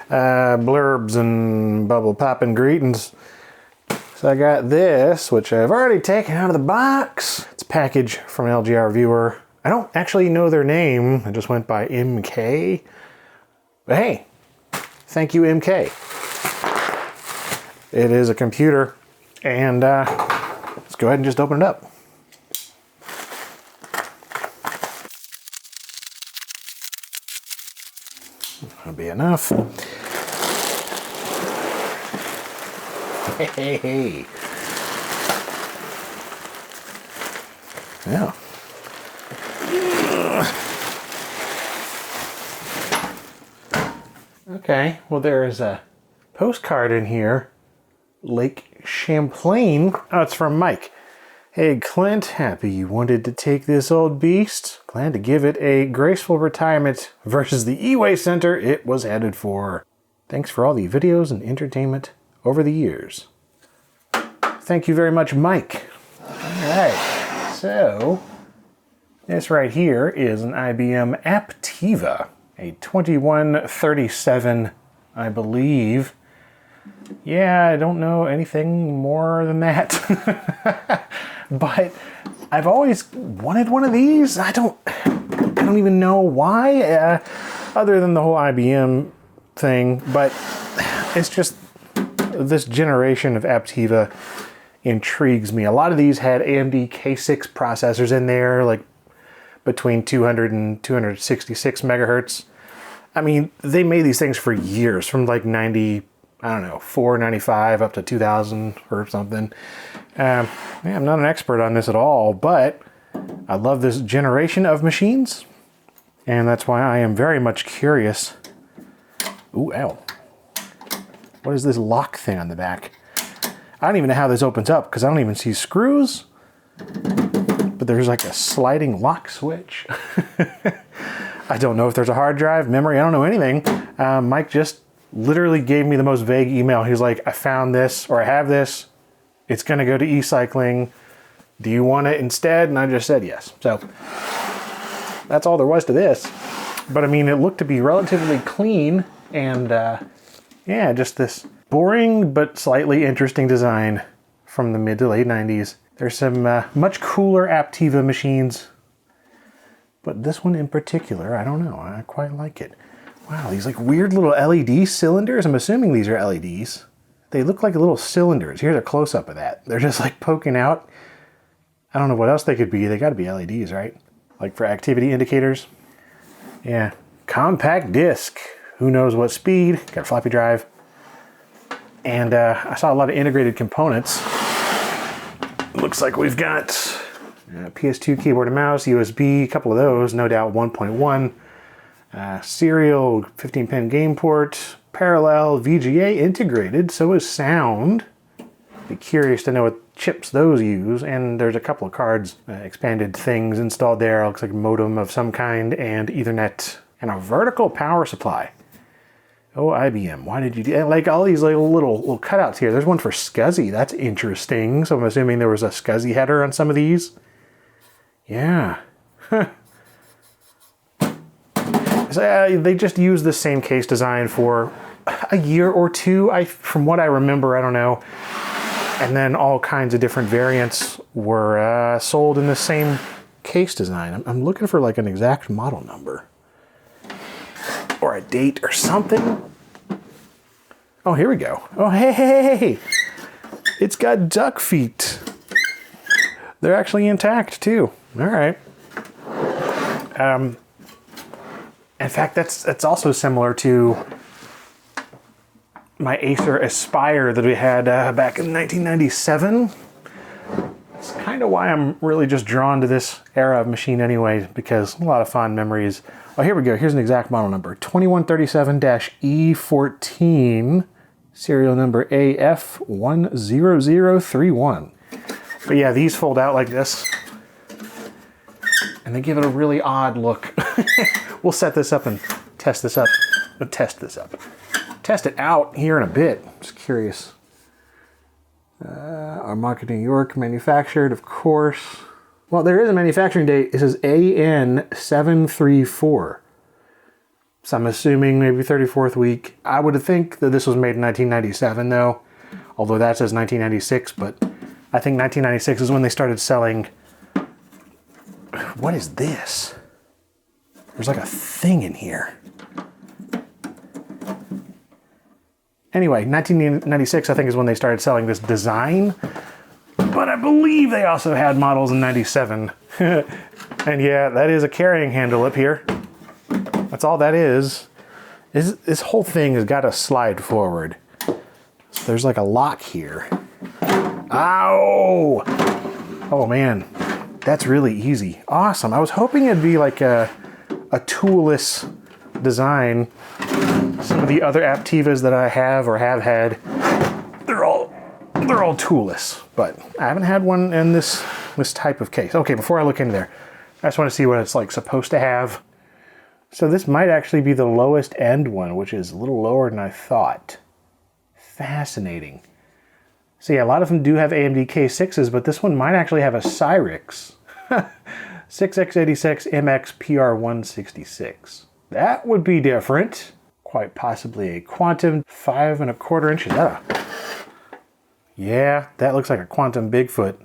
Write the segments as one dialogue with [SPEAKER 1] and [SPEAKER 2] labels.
[SPEAKER 1] Blurbs and bubble popping greetings. So I got this, which I've already taken out of the box. It's a package from an LGR reviewer. I don't actually know their name. I just went by MK. But hey, thank you, MK. It is a computer, and let's go ahead and just open it up. That'll be enough. Hey. Yeah. Okay, well there's a postcard in here. Lake Champlain. Oh, it's from Mike. Hey Clint, happy you wanted to take this old beast. Glad to give it a graceful retirement versus the E-Way Center it was headed for. Thanks for all the videos and entertainment over the years. Thank you very much, Mike. Alright, so this right here is an IBM Aptiva, a 2137, I believe. Yeah, I don't know anything more than that. But I've always wanted one of these. I don't even know why, other than the whole IBM thing, but it's just this generation of Aptiva intrigues me. A lot of these had AMD K6 processors in there, like between 200 and 266 megahertz. I mean, they made these things for years, from like 90, I don't know, 495 up to 2000 or something. Yeah, I'm not an expert on this at all, but I love this generation of machines, and that's why I am very much curious. Ooh, ow. What is this lock thing on the back? I don't even know how this opens up because I don't even see screws, but there's like a sliding lock switch. I don't know if there's a hard drive, memory, I don't know anything. Mike just literally gave me the most vague email. He's like, I found this, or I have this. It's gonna go to e-cycling. Do you want it instead? And I just said yes. So that's all there was to this. But I mean, it looked to be relatively clean, and yeah, just this boring but slightly interesting design from the mid to late 90s. There's some much cooler Aptiva machines, but this one in particular, I don't know, I quite like it. Wow, these like weird little LED cylinders. I'm assuming these are LEDs. They look like little cylinders. Here's a close-up of that. They're just like poking out. I don't know what else they could be. They gotta be LEDs, right? Like for activity indicators. Yeah, compact disc. Who knows what speed? Got a floppy drive. And I saw a lot of integrated components. Looks like we've got PS2 keyboard and mouse, USB, a couple of those, no doubt 1.1. Serial 15-pin game port, parallel, VGA integrated, so is sound. Be curious to know what chips those use. And there's a couple of cards, expanded things installed there. Looks like a modem of some kind and Ethernet and a vertical power supply. Oh, IBM, why did you do that? Like all these little cutouts here. There's one for SCSI. That's interesting. So I'm assuming there was a SCSI header on some of these. Yeah. So, they just used the same case design for a year or two. From what I remember, I don't know. And then all kinds of different variants were sold in the same case design. I'm looking for like an exact model number. Or a date or something. Oh, here we go. Oh, hey. It's got duck feet. They're actually intact too. All right. In fact, that's also similar to my Acer Aspire that we had back in 1997. It's kind of why I'm really just drawn to this era of machine anyway, because a lot of fond memories. Oh, here we go. Here's an exact model number. 2137-E14, serial number AF10031. But yeah, these fold out like this. And they give it a really odd look. We'll set this up and test this up. Test it out here in a bit. Just curious. Armonk, New York, manufactured, of course. Well, there is a manufacturing date. It says AN734. So I'm assuming maybe 34th week. I would think that this was made in 1997 though, although that says 1996, but I think 1996 is when they started selling. What is this? There's like a thing in here. Anyway, 1996 I think is when they started selling this design, but I believe they also had models in 97. And yeah, that is a carrying handle up here. That's all that is. This whole thing has got to slide forward. So there's like a lock here. Ow! Oh man, that's really easy. Awesome. I was hoping it'd be like a toolless design. Some of the other Aptivas that I have or have had, they're all toolless, but I haven't had one in this type of case. Okay, before I look into there, I just want to see what it's like supposed to have. So this might actually be the lowest end one, which is a little lower than I thought. Fascinating. So yeah, a lot of them do have AMD K6s, but this one might actually have a Cyrix 6x86 MX PR166. That would be different. Quite possibly a Quantum 5 1/4 inches. Yeah, that looks like a Quantum Bigfoot.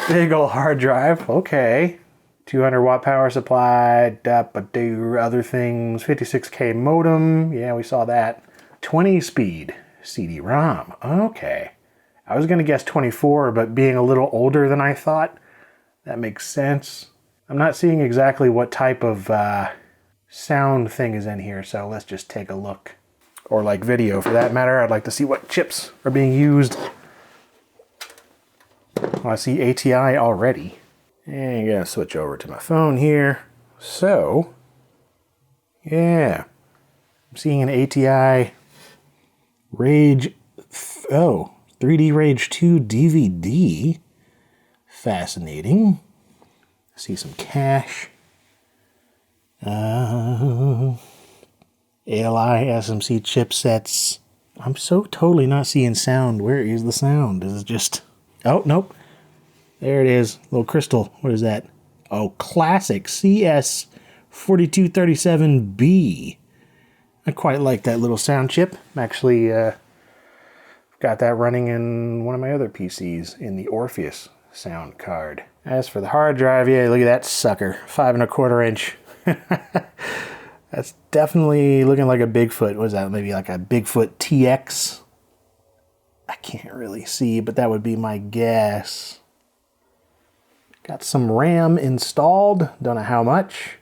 [SPEAKER 1] Big old hard drive. Okay. 200 watt power supply. Other things. 56K modem. Yeah, we saw that. 20 speed CD-ROM. Okay. I was going to guess 24, but being a little older than I thought, that makes sense. I'm not seeing exactly what type of sound thing is in here, so let's just take a look. Or like video for that matter. I'd like to see what chips are being used. Well, I see ATI already. And I'm gonna switch over to my phone here. So, yeah. I'm seeing an ATI Rage, 3D Rage 2 DVD. Fascinating. See some cache. ALI SMC chipsets. I'm so totally not seeing sound. Where is the sound? Is it just... Oh, nope. There it is. Little crystal. What is that? Oh, classic CS4237B. I quite like that little sound chip. I'm actually got that running in one of my other PCs in the Orpheus sound card. As for the hard drive, yeah, look at that sucker. 5 1/4 inch. That's definitely looking like a Bigfoot. What is that? Maybe like a Bigfoot TX? I can't really see, but that would be my guess. Got some RAM installed. Don't know how much.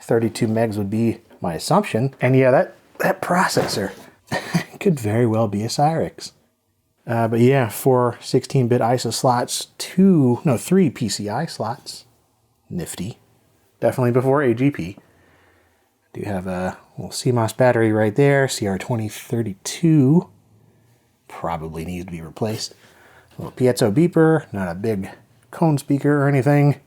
[SPEAKER 1] 32 megs would be my assumption. And yeah, that processor could very well be a Cyrix. But yeah, 4 16-bit ISO slots, 3 PCI slots. Nifty. Definitely before AGP. Do have a little CMOS battery right there, CR2032. Probably needs to be replaced. A little piezo beeper, not a big cone speaker or anything.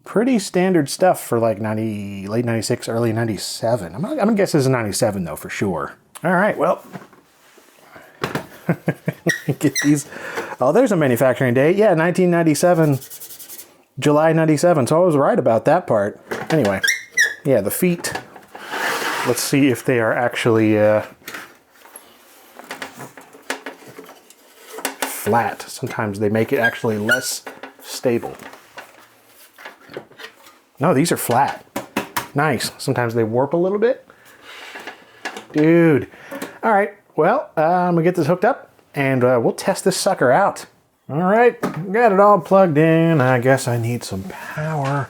[SPEAKER 1] Pretty standard stuff for like late 96, early 97. I'm gonna guess this is 97 though, for sure. All right, well. Get these. Oh, there's a manufacturing date. Yeah, 1997, July 97. So I was right about that part. Anyway, yeah, the feet. Let's see if they are actually flat. Sometimes they make it actually less stable. No, these are flat. Nice. Sometimes they warp a little bit. Dude. All right. Well, I'm gonna get this hooked up and we'll test this sucker out. All right, got it all plugged in. I guess I need some power.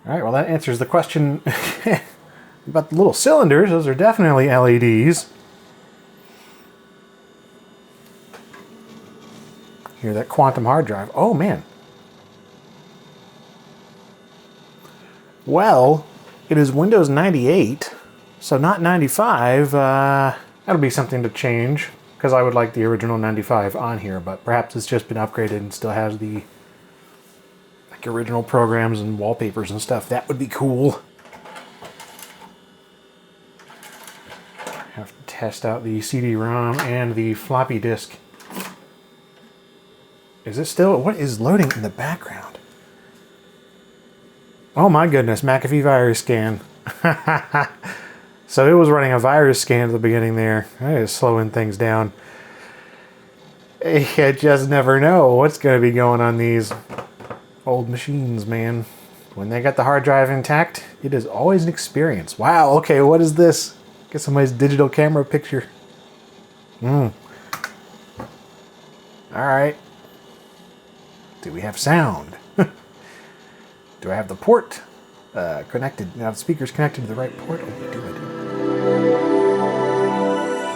[SPEAKER 1] All right, well that answers the question about the little cylinders. Those are definitely LEDs. Hear that Quantum hard drive. Oh man. Well, it is Windows 98, so not 95. That'll be something to change, because I would like the original 95 on here, but perhaps it's just been upgraded and still has the like original programs and wallpapers and stuff. That would be cool. Have to test out the CD-ROM and the floppy disk. Is it still... What is loading in the background? Oh my goodness, McAfee virus scan. So it was running a virus scan at the beginning there. That is slowing things down. You just never know what's going to be going on these old machines, man. When they got the hard drive intact, it is always an experience. Wow, okay, what is this? Get somebody's digital camera picture. Alright. Do we have sound? Do I have the port connected? Now the speaker's connected to the right port. Oh, we do, I do.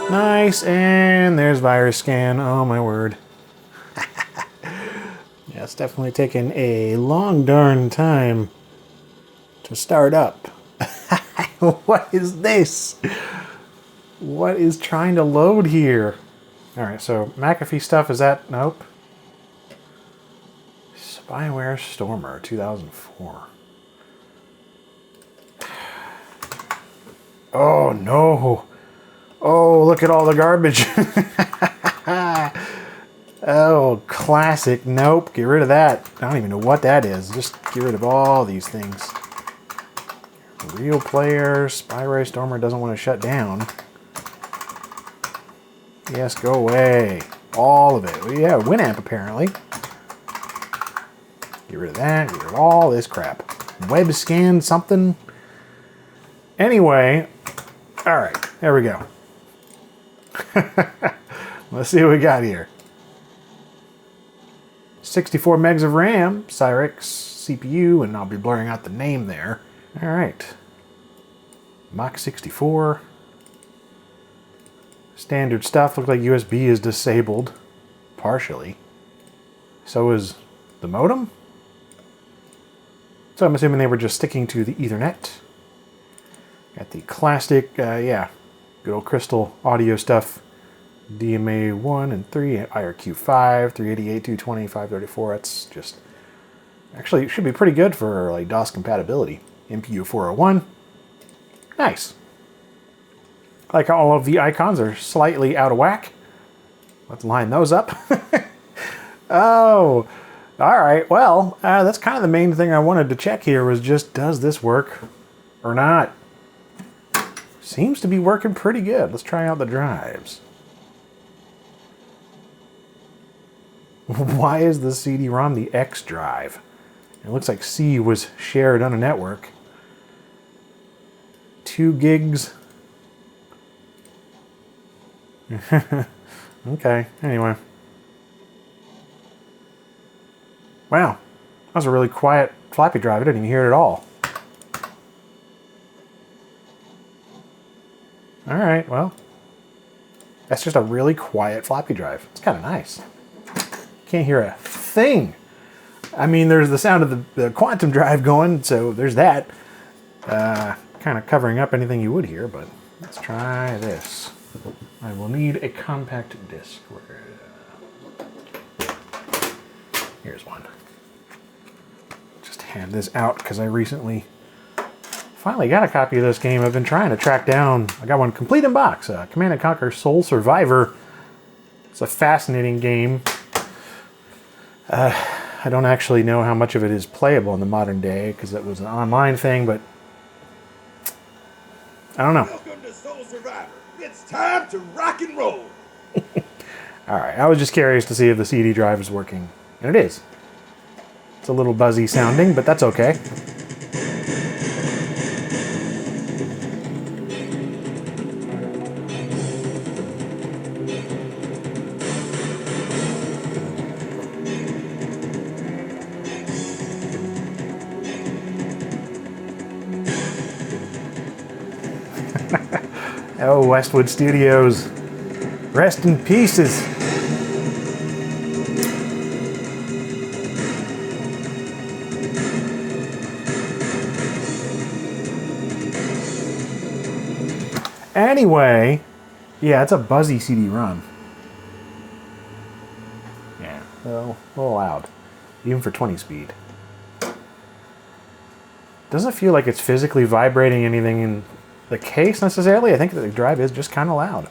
[SPEAKER 1] Nice, and there's virus scan. Oh my word. Yeah, it's definitely taken a long darn time to start up. What is this? What is trying to load here? Alright, so McAfee stuff, is that? Nope. Spyware Stormer 2004. Oh no! Oh, look at all the garbage. Oh, classic. Nope, get rid of that. I don't even know what that is. Just get rid of all these things. Real player, Spyware Stormer doesn't want to shut down. Yes, go away. All of it. Well, yeah, Winamp apparently. Get rid of that. Get rid of all this crap. Web scan something. Anyway, all right, there we go. Let's see what we got here. 64 megs of RAM, Cyrix CPU, and I'll be blurring out the name there. All right. Mach 64. Standard stuff. Looks like USB is disabled. Partially. So is the modem. So I'm assuming they were just sticking to the Ethernet. Got the classic, yeah, good old crystal audio stuff. DMA 1 and 3, IRQ 5, 388, 220, 534. That's just... Actually, it should be pretty good for like DOS compatibility. MPU 401. Nice. I like how all of the icons are slightly out of whack. Let's line those up. Oh, all right. Well, that's kind of the main thing I wanted to check here was just, does this work or not? Seems to be working pretty good. Let's try out the drives. Why is the CD-ROM the X drive? It looks like C was shared on a network. 2 gigs. Okay, anyway. Wow, that was a really quiet floppy drive. I didn't even hear it at all. Alright, well. That's just a really quiet floppy drive. It's kind of nice. Can't hear a thing. I mean, there's the sound of the quantum drive going, so there's that. Kind of covering up anything you would hear, but let's try this. I will need a compact disc. Here's one. Just hand this out because I recently finally got a copy of this game. I've been trying to track down. I got one complete in box. Command & Conquer Soul Survivor. It's a fascinating game. I don't actually know how much of it is playable in the modern day because it was an online thing, but I don't know.
[SPEAKER 2] Welcome to Soul Survivor. It's time to rock and roll.
[SPEAKER 1] All right, I was just curious to see if the CD drive is working, and it is. It's a little buzzy sounding, but that's okay. Oh, Westwood Studios. Rest in pieces. Anyway, yeah, it's a buzzy CD-ROM. Yeah, a little loud. Even for 20 speed. Doesn't feel like it's physically vibrating anything in the case necessarily. I think the drive is just kind of loud.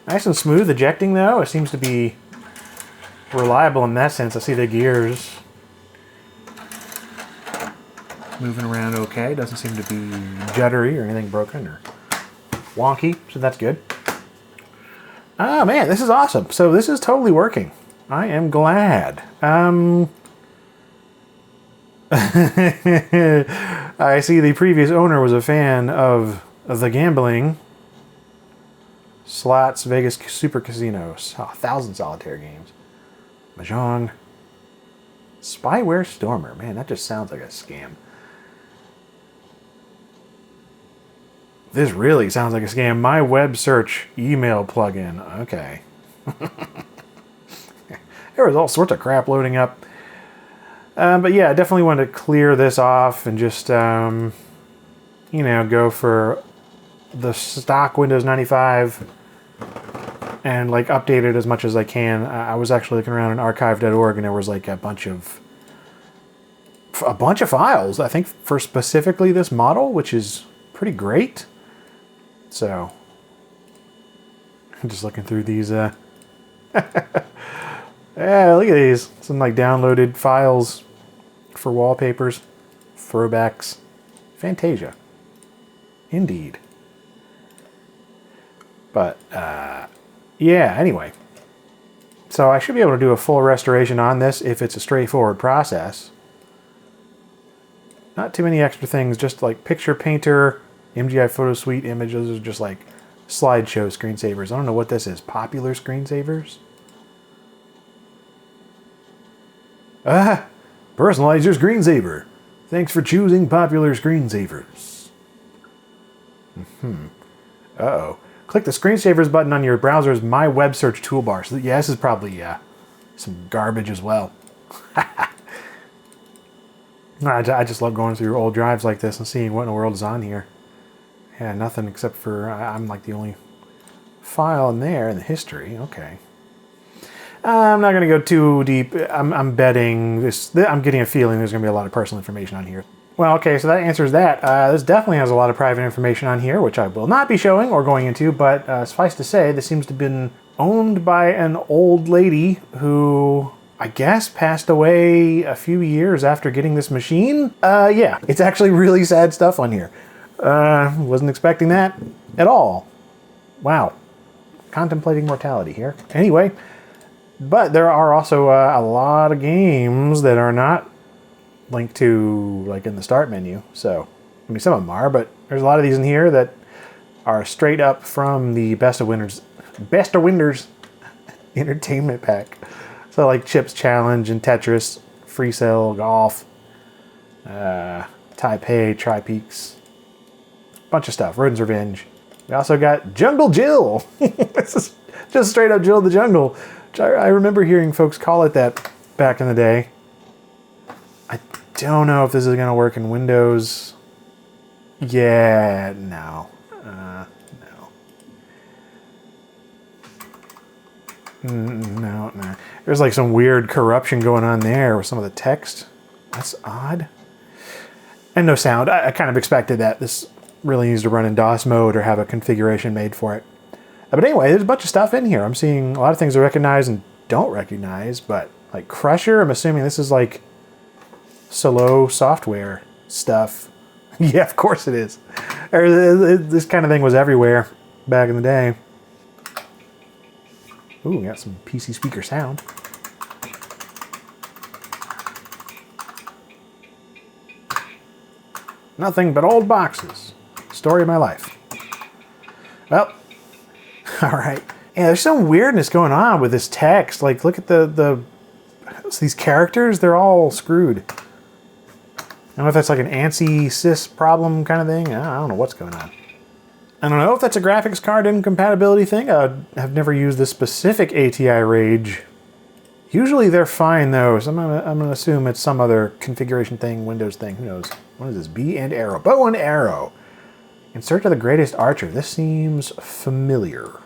[SPEAKER 1] Nice and smooth ejecting though. It seems to be reliable in that sense. I see the gears moving around okay. Doesn't seem to be juddery or anything broken or wonky, so that's good. Oh man, this is awesome. So this is totally working. I am glad. I see the previous owner was a fan of the gambling. Slots, Vegas Super Casinos. 1,000 solitaire games. Mahjong. Spyware Stormer. Man, that just sounds like a scam. This really sounds like a scam. My web search email plugin. Okay. There was all sorts of crap loading up. But yeah, I definitely wanted to clear this off and just, you know, go for the stock Windows 95 and like update it as much as I can. I was actually looking around in archive.org and there was like a bunch of files, I think, for specifically this model, which is pretty great. So I'm just looking through these. Yeah, look at these. Some like downloaded files for wallpapers, throwbacks, Fantasia. Indeed. But yeah, anyway. So I should be able to do a full restoration on this if it's a straightforward process. Not too many extra things, just like Picture Painter, MGI Photo Suite images are just like slideshow screensavers. I don't know what this is. Popular screensavers? Personalize your screensaver. Thanks for choosing popular screensavers. Uh-oh. Click the screensavers button on your browser's My Web Search toolbar. So yeah, this is probably some garbage as well. I just love going through old drives like this and seeing what in the world is on here. Yeah, nothing except for, I'm like the only file in there in the history. Okay. I'm not going to go too deep. I'm betting this. I'm getting a feeling there's going to be a lot of personal information on here. Well, okay, so that answers that. This definitely has a lot of private information on here, which I will not be showing or going into, but suffice to say, this seems to have been owned by an old lady who, I guess, passed away a few years after getting this machine. Yeah, it's actually really sad stuff on here. Wasn't expecting that at all. Wow. Contemplating mortality here. Anyway, but there are also a lot of games that are not linked to, like, in the start menu. So, I mean, some of them are, but there's a lot of these in here that are straight up from the Best of Winners Entertainment Pack. So, like Chips Challenge and Tetris, Free Cell, Golf, Taipei, Tri-Peaks, bunch of stuff. Rodin's Revenge. We also got Jungle Jill. This is just straight up Jill the Jungle. Which I remember hearing folks call it that back in the day. I don't know if this is going to work in Windows. Yeah, no. No. No. There's like some weird corruption going on there with some of the text. That's odd. And no sound. I kind of expected that. This really needs to run in DOS mode or have a configuration made for it. But anyway, there's a bunch of stuff in here. I'm seeing a lot of things I recognize and don't recognize, but like Crusher, I'm assuming this is like Solo software stuff. Yeah, of course it is. This kind of thing was everywhere back in the day. Ooh, we got some PC speaker sound. Nothing but old boxes. Story of my life. Well, all right. Yeah, there's some weirdness going on with this text. Like, look at these characters. They're all screwed. I don't know if that's like an ANSI sys problem kind of thing. I don't know what's going on. I don't know if that's a graphics card incompatibility thing. I've never used this specific ATI Rage. Usually they're fine though, so I'm gonna assume it's some other configuration thing, Windows thing. Who knows? What is this? B and arrow. Bow and arrow. In search of the greatest archer. This seems familiar.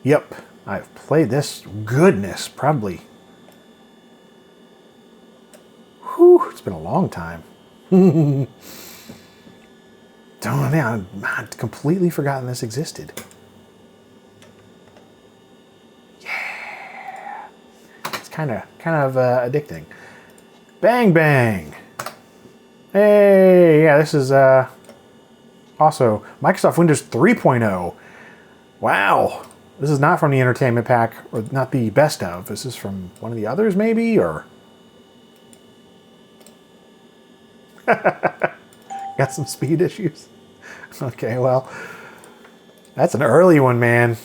[SPEAKER 1] Yep, I've played this. Goodness, probably. Whew, it's been a long time. I'd completely forgotten this existed. Yeah. kind of addicting. Bang bang. Hey, yeah, this is also Microsoft Windows 3.0. Wow. This is not from the entertainment pack, or not the best of. This is from one of the others, maybe, or got some speed issues. Okay, well, that's an early one, man.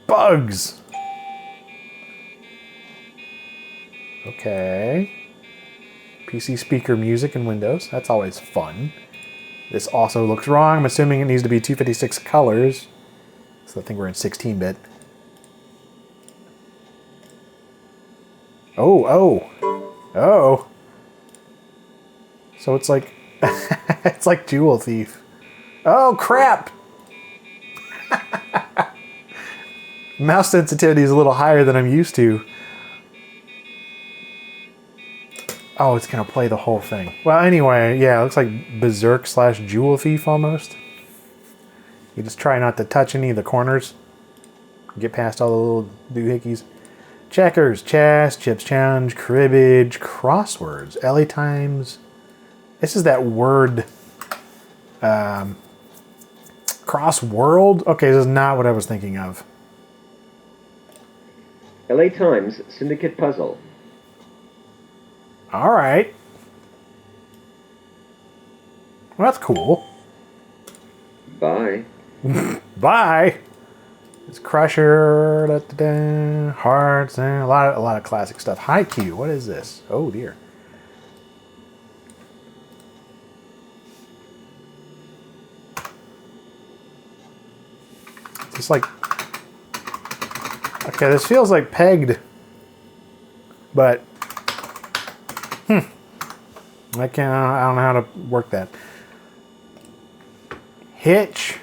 [SPEAKER 1] Bugs. Okay. PC speaker music in Windows. That's always fun. This also looks wrong. I'm assuming it needs to be 256 colors. So I think we're in 16-bit. Oh. So it's like, it's like Jewel Thief. Oh, crap. Mouse sensitivity is a little higher than I'm used to. Oh, it's going to play the whole thing. Well, anyway, yeah, it looks like Berserk / Jewel Thief almost. You just try not to touch any of the corners. Get past all the little doohickeys. Checkers, chess, chips challenge, cribbage, crosswords, LA Times. This is that word. Crossworld? Okay, this is not what I was thinking of.
[SPEAKER 3] LA Times Syndicate Puzzle.
[SPEAKER 1] All right. Well, that's cool.
[SPEAKER 3] Bye.
[SPEAKER 1] Bye. It's Crusher, Hearts, and a lot of classic stuff. Haikyuu, what is this? Oh dear. It's like, okay, this feels like pegged, but I don't know how to work that. Hitch.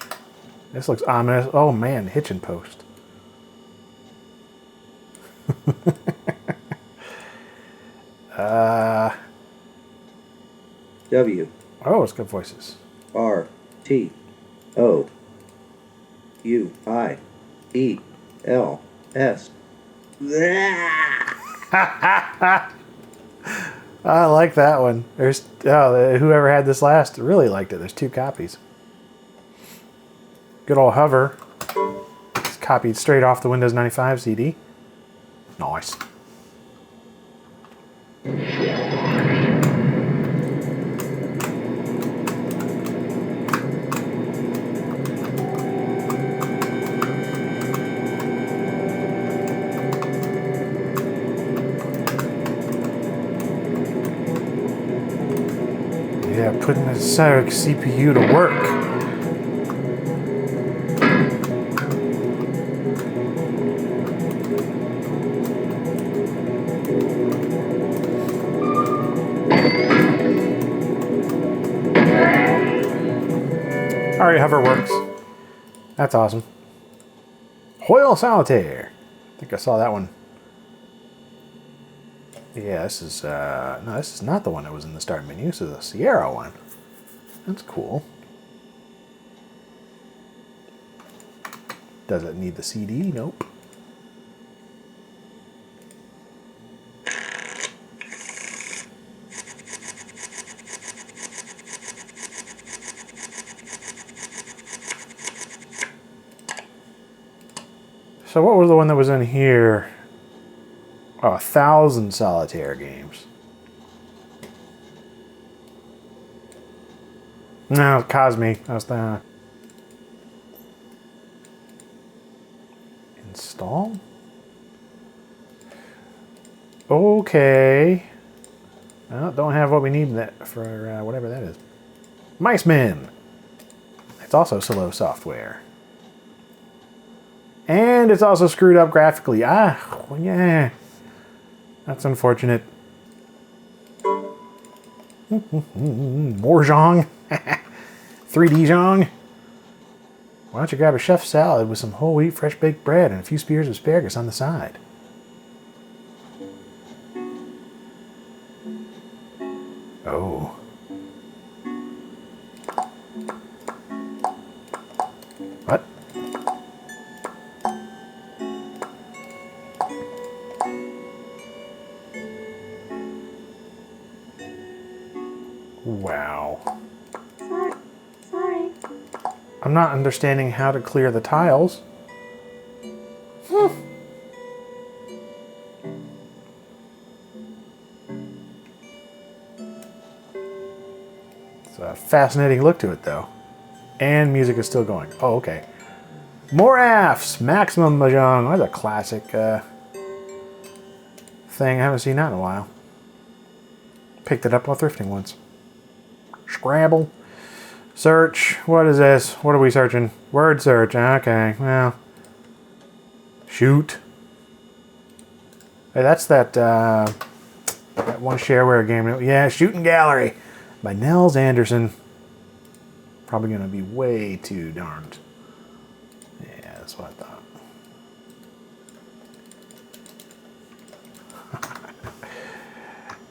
[SPEAKER 1] This looks ominous. Oh man, hitch and post.
[SPEAKER 3] W.
[SPEAKER 1] Oh, it's good voices.
[SPEAKER 3] R. T. O. U. I. E. L. S.
[SPEAKER 1] I like that one. There's whoever had this last really liked it. There's 2 copies. Good old Hover. It's copied straight off the Windows 95 CD. Nice. Yeah, putting the Cyrix CPU to work. All right, Hover works. That's awesome. Hoyle Solitaire. I think I saw that one. Yeah, this is, no, this is not the one that was in the start menu. This is the Sierra one. That's cool. Does it need the CD? Nope. So what was the one that was in here? Oh, 1,000 solitaire games. No, Cosme. That was the install. Okay. Well, don't have what we need that for whatever that is. Miceman. It's also slow software. And it's also screwed up graphically. Ah, well, yeah. That's unfortunate. More Zhong. 3D Zhong. Why don't you grab a chef's salad with some whole wheat fresh baked bread and a few spears of asparagus on the side? Oh. What? Wow.
[SPEAKER 4] Sorry.
[SPEAKER 1] I'm not understanding how to clear the tiles. It's a fascinating look to it, though. And music is still going. Oh, okay. More AFs! Maximum Mahjong. That's a classic thing. I haven't seen that in a while. Picked it up while thrifting once. Scrabble. Search. What is this? What are we searching? Word search. Okay, well. Shoot. Hey, that's that one shareware game. Yeah, Shooting Gallery by Nels Anderson. Probably going to be way too darned. Yeah, that's what I thought.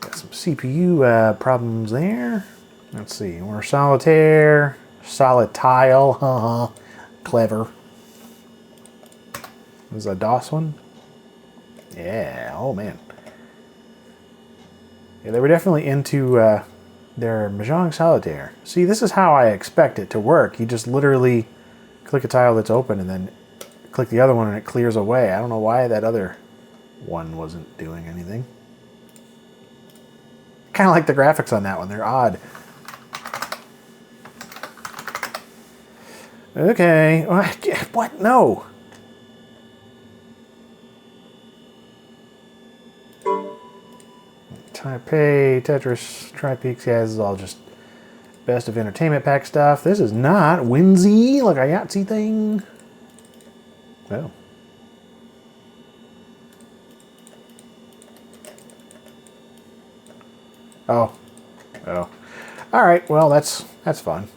[SPEAKER 1] Got some CPU problems there. Let's see. More solitaire. Solid tile. Clever. This is a DOS one. Yeah. Oh, man. Yeah, they were definitely into their Mahjong Solitaire. See, this is how I expect it to work. You just literally click a tile that's open and then click the other one and it clears away. I don't know why that other one wasn't doing anything. Kind of like the graphics on that one. They're odd. Okay. What? No. Taipei, Tetris, Tri-Peaks, yeah, this is all just best of entertainment pack stuff. This is not Whimsy, like a Yahtzee thing. Oh. Oh. Oh. Alright, well, that's fun.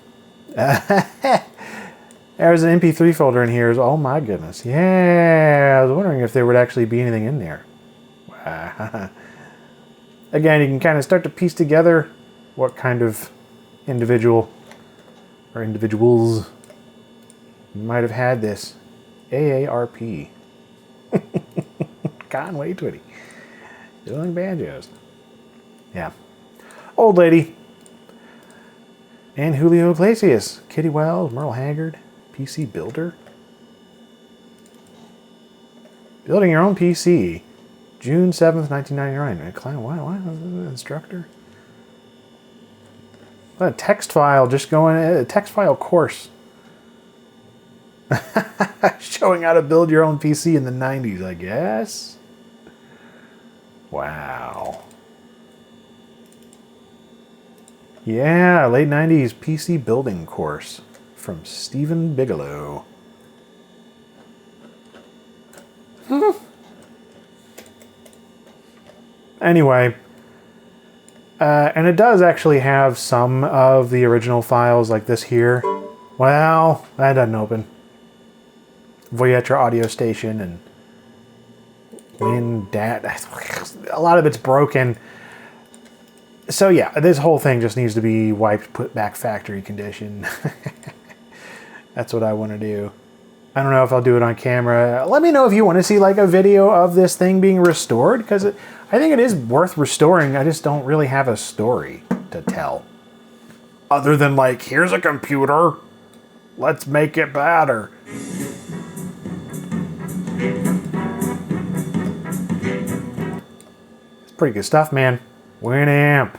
[SPEAKER 1] There's an MP3 folder in here. Oh my goodness. Yeah, I was wondering if there would actually be anything in there. Again, you can kind of start to piece together what kind of individual or individuals might have had this. AARP. Conway Twitty. Doing banjos. Yeah. Old Lady. And Julio Iglesias. Kitty Wells, Merle Haggard. PC Builder. Building your own PC. June 7th, 1999. Clown, what? Instructor? A text file, just going, a text file course. Showing how to build your own PC in the 90s, I guess. Wow. Yeah, late 90s PC building course from Stephen Bigelow. Anyway, and it does actually have some of the original files like this here. Well, that doesn't open. Voyager audio station and WinDat. A lot of it's broken. So yeah, this whole thing just needs to be wiped, put back factory condition. That's what I want to do. I don't know if I'll do it on camera. Let me know if you want to see like a video of this thing being restored, because I think it is worth restoring. I just don't really have a story to tell. Other than like, here's a computer, let's make it better. It's pretty good stuff, man. Winamp.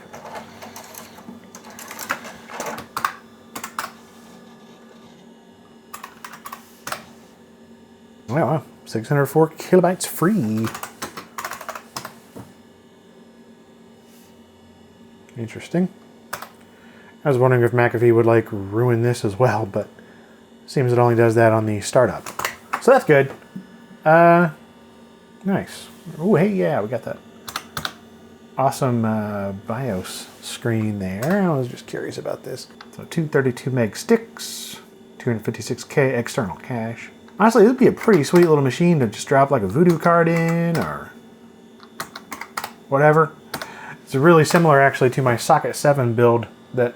[SPEAKER 1] Wow, 604 kilobytes free. Interesting. I was wondering if McAfee would like ruin this as well, but seems it only does that on the startup. So that's good. Nice. Oh, hey, yeah, we got that awesome BIOS screen there. I was just curious about this. So 232 meg sticks, 256K external cache. Honestly, this would be a pretty sweet little machine to just drop like a Voodoo card in or whatever. It's really similar actually to my Socket 7 build that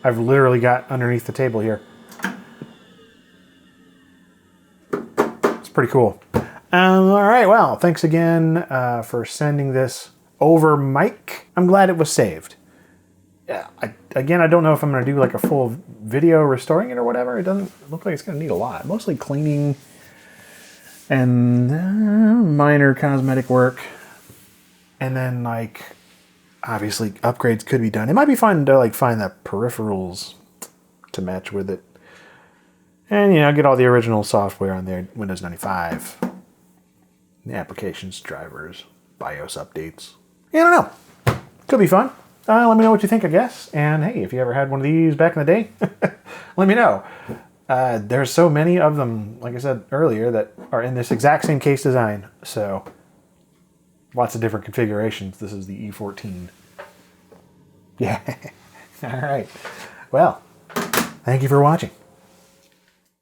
[SPEAKER 1] I've literally got underneath the table here. It's pretty cool. All right, well, thanks again for sending this over, Mike. I'm glad it was saved. again, I don't know if I'm going to do like a full video restoring it or whatever. It doesn't look like it's going to need a lot. Mostly cleaning and minor cosmetic work. And then like, obviously upgrades could be done. It might be fun to like find the peripherals to match with it. And, you know, get all the original software on there, Windows 95. The applications, drivers, BIOS updates. Yeah, I don't know. Could be fun. Let me know what you think, I guess. And hey, if you ever had one of these back in the day, let me know. There's so many of them, like I said earlier, that are in this exact same case design. So, lots of different configurations. This is the E14. Yeah. All right. Well, thank you for watching.